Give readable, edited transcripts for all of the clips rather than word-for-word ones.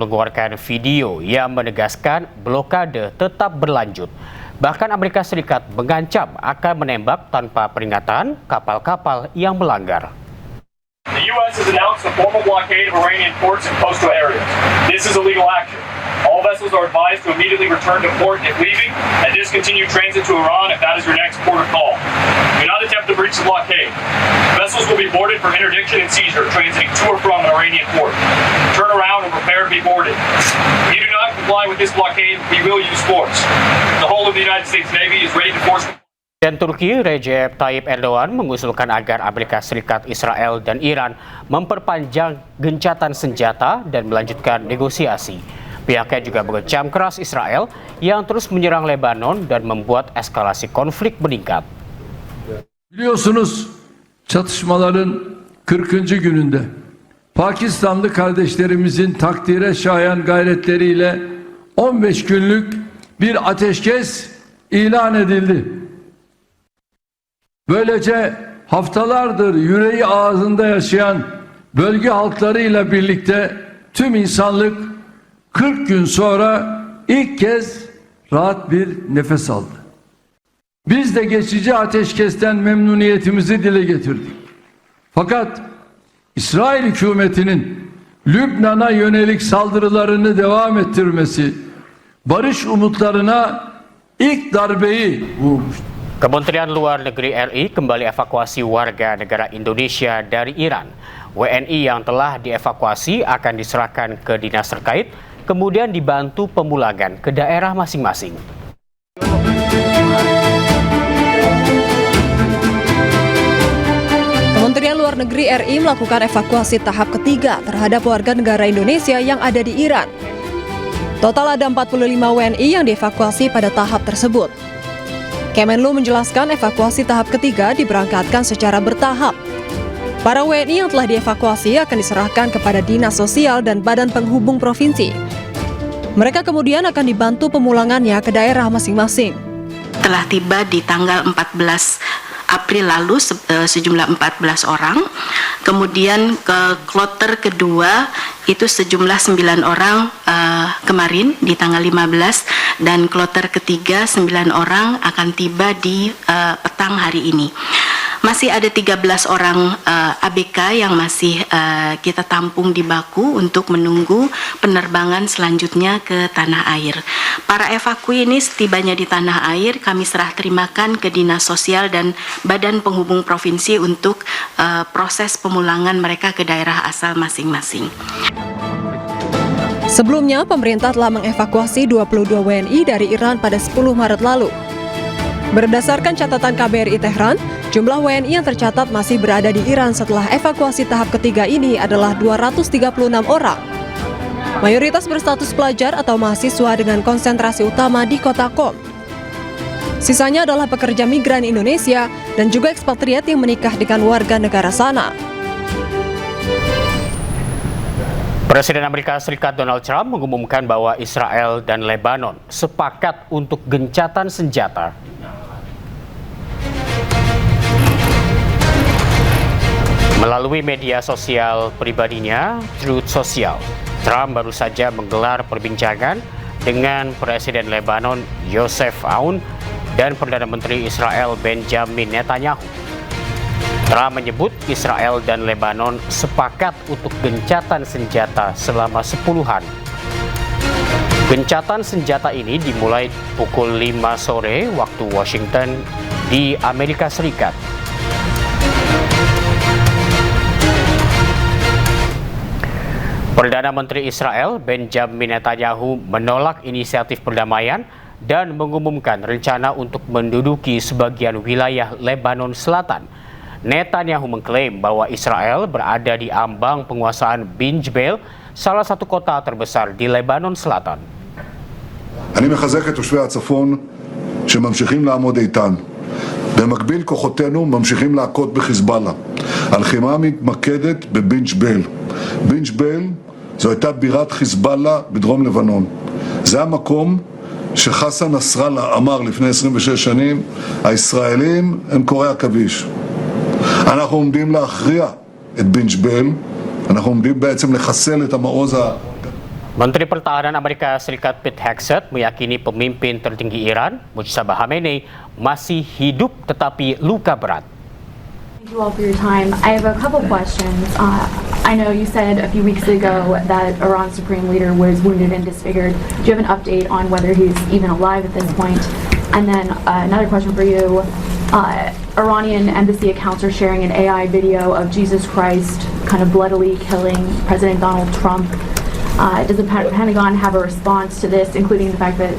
mengeluarkan video yang menegaskan blokade tetap berlanjut. Bahkan Amerika Serikat mengancam akan menembak tanpa peringatan kapal-kapal yang melanggar. The U.S. has announced a formal blockade of Iranian ports and coastal areas. This is illegal action. All vessels are advised to immediately return to port if leaving and discontinue transit to Iran if that is your next port of call. Do not attempt to breach the blockade. Vessels will be boarded for interdiction and seizure transiting to or from an Iranian port. Turn around and prepare to be boarded. If you do not comply with this blockade, we will use force. The whole of the United States Navy is ready to force. Dan Turki, Recep Tayyip Erdogan mengusulkan agar Amerika Serikat, Israel, dan Iran memperpanjang gencatan senjata dan melanjutkan negosiasi. Pihaknya juga mengecam keras Israel yang terus menyerang Lebanon dan membuat eskalasi konflik meningkat. Biliyorsunuz çatışmaların 40. gününde Pakistanlı kardeşlerimizin takdire şayan gayretleriyle 15 günlük bir ateşkes ilan edildi. Böylece haftalardır yüreği ağzında yaşayan bölge halklarıyla birlikte tüm insanlık 40 gün sonra ilk kez rahat bir nefes aldı. Biz de geçici ateşkesten memnuniyetimizi dile getirdik. Fakat İsrail hükümetinin Lübnan'a yönelik saldırılarını devam ettirmesi barış umutlarına ilk darbeyi vurmuştur. Kementerian Luar Negeri RI kembali evakuasi warga negara Indonesia dari Iran. WNI yang telah dievakuasi akan diserahkan ke dinas terkait, kemudian dibantu pemulangan ke daerah masing-masing. Kementerian Luar Negeri RI melakukan evakuasi tahap ketiga terhadap warga negara Indonesia yang ada di Iran. Total ada 45 WNI yang dievakuasi pada tahap tersebut. Kemenlu menjelaskan evakuasi tahap ketiga diberangkatkan secara bertahap. Para WNI yang telah dievakuasi akan diserahkan kepada Dinas Sosial dan Badan Penghubung Provinsi. Mereka kemudian akan dibantu pemulangannya ke daerah masing-masing. Telah tiba di tanggal 14 April lalu sejumlah 14 orang. Kemudian ke kloter kedua itu sejumlah 9 orang kemarin di tanggal 15, dan kloter ketiga 9 orang akan tiba di petang hari ini. Masih ada 13 orang ABK yang masih kita tampung di Baku untuk menunggu penerbangan selanjutnya ke tanah air. Para evakui ini setibanya di tanah air kami serah terimakan ke Dinas Sosial dan Badan Penghubung Provinsi untuk proses pemulangan mereka ke daerah asal masing-masing. Sebelumnya, pemerintah telah mengevakuasi 22 WNI dari Iran pada 10 Maret lalu. Berdasarkan catatan KBRI Tehran, jumlah WNI yang tercatat masih berada di Iran setelah evakuasi tahap ketiga ini adalah 236 orang. Mayoritas berstatus pelajar atau mahasiswa dengan konsentrasi utama di kota Qom. Sisanya adalah pekerja migran Indonesia dan juga ekspatriat yang menikah dengan warga negara sana. Presiden Amerika Serikat Donald Trump mengumumkan bahwa Israel dan Lebanon sepakat untuk gencatan senjata. Melalui media sosial pribadinya, Truth Social, Trump baru saja menggelar perbincangan dengan Presiden Lebanon Yosef Aoun dan Perdana Menteri Israel Benjamin Netanyahu. Trump menyebut Israel dan Lebanon sepakat untuk gencatan senjata selama 10 hari. Gencatan senjata ini dimulai pukul 5 sore waktu Washington di Amerika Serikat. Perdana Menteri Israel Benjamin Netanyahu menolak inisiatif perdamaian dan mengumumkan rencana untuk menduduki sebagian wilayah Lebanon Selatan. Netanyahu mengklaim bahwa Israel berada di ambang penguasaan Bin Jbeil, salah satu kota terbesar di Lebanon Selatan. אני מחזק את תושבי הצפון שממשיכים לעמוד איתן. במקביל כוחותינו ממשיכים להכות בחיזבאללה. הלחימה מתמקדת בבין ג'בייל. בין ג'בייל זו הייתה בירת חיזבאללה בדרום לבנון. זה המקום שחסן נסראללה אמר לפני 26 שנים, הישראלים הם קוראי עכביש. אנחנו עומדים להכריע את בין ג'בייל, אנחנו עומדים בעצם לחסל את המעוז Menteri Pertahanan Amerika Serikat Pete Hegseth meyakini pemimpin tertinggi Iran, Mujtaba Khamenei, masih hidup tetapi luka berat. Thank you all for your time. I have a couple questions. I know you said a few weeks ago that Iran's supreme leader was wounded and disfigured. Do you have an update on whether he's even alive at this point? And then another question for you. Iranian embassy accounts are sharing an AI video of Jesus Christ kind of bloodily killing President Donald Trump. Does the Pentagon have a response to this, including the fact that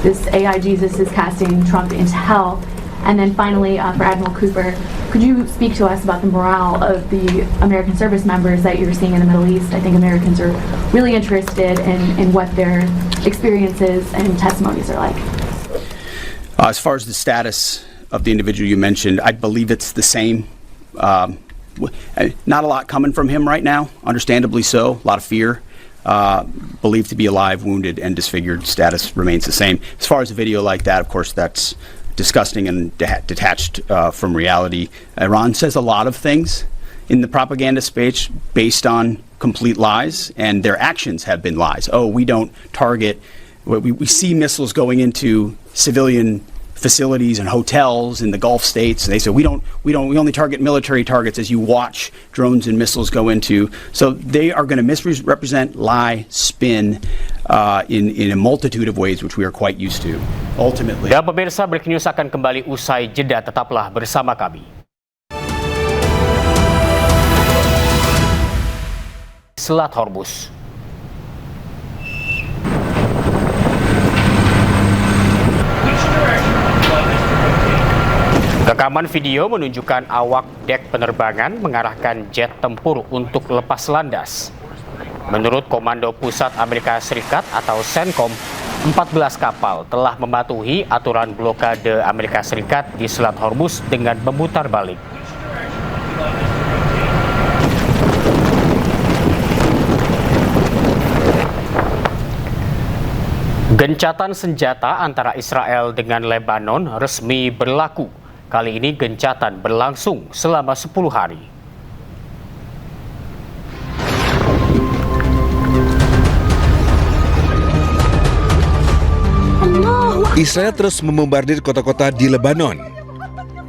this AI Jesus is casting Trump into hell? And then finally, for Admiral Cooper, could you speak to us about the morale of the American service members that you're seeing in the Middle East? I think Americans are really interested in what their experiences and testimonies are like. As far as the status of the individual you mentioned, I believe it's the same. Not a lot coming from him right now, understandably so, a lot of fear. Believed to be alive, wounded, and disfigured. Status remains the same. As far as a video like that, of course, that's disgusting and detached from reality. Iran says a lot of things in the propaganda space based on complete lies, and their actions have been lies. Oh, we don't target. We see missiles going into civilian facilities and hotels in the Gulf states. They say we only target military targets as you watch drones and missiles go into. So they are going to misrepresent, lie, spin in a multitude of ways which we are quite used to. Ultimately. Dan pemirsa, Breaking News akan kembali usai jeda. Tetaplah bersama kami. Selat Hormuz. Rekaman video menunjukkan awak dek penerbangan mengarahkan jet tempur untuk lepas landas. Menurut Komando Pusat Amerika Serikat atau CENTCOM, 14 kapal telah mematuhi aturan blokade Amerika Serikat di Selat Hormuz dengan memutar balik. Gencatan senjata antara Israel dengan Lebanon resmi berlaku. Kali ini gencatan berlangsung selama 10 hari. Israel terus membombardir kota-kota di Lebanon.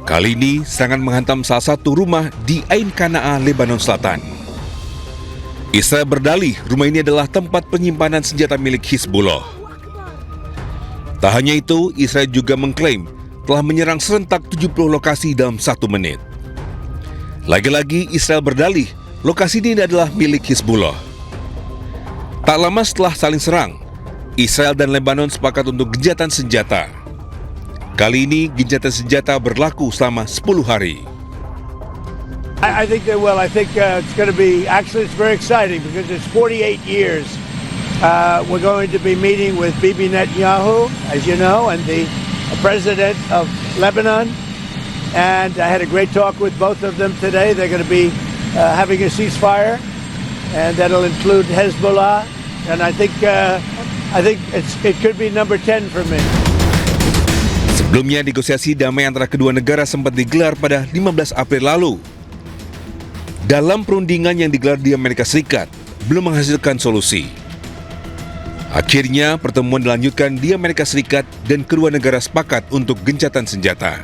Kali ini serangan menghantam salah satu rumah di Ain Qana'a, Lebanon Selatan. Israel berdalih rumah ini adalah tempat penyimpanan senjata milik Hizbullah. Tak hanya itu, Israel juga mengklaim telah menyerang serentak 70 lokasi dalam 1 menit. Lagi-lagi Israel berdalih lokasi ini adalah milik Hizbullah. Tak lama setelah saling serang, Israel dan Lebanon sepakat untuk gencatan senjata. Kali ini gencatan senjata berlaku selama 10 hari. I think they will. I think it's going to be, actually it's very exciting because it's 48 years. We're going to be meeting with Bibi Netanyahu, as you know, and the President of Lebanon, and I had a great talk with both of them today. They're going to be having a ceasefire, and that'll include Hezbollah, and I think it could be number 10 for me. Sebelumnya, negosiasi damai antara kedua negara sempat digelar pada 15 April lalu. Dalam perundingan yang digelar di Amerika Serikat, belum menghasilkan solusi. Akhirnya, pertemuan dilanjutkan di Amerika Serikat dan kedua negara sepakat untuk gencatan senjata.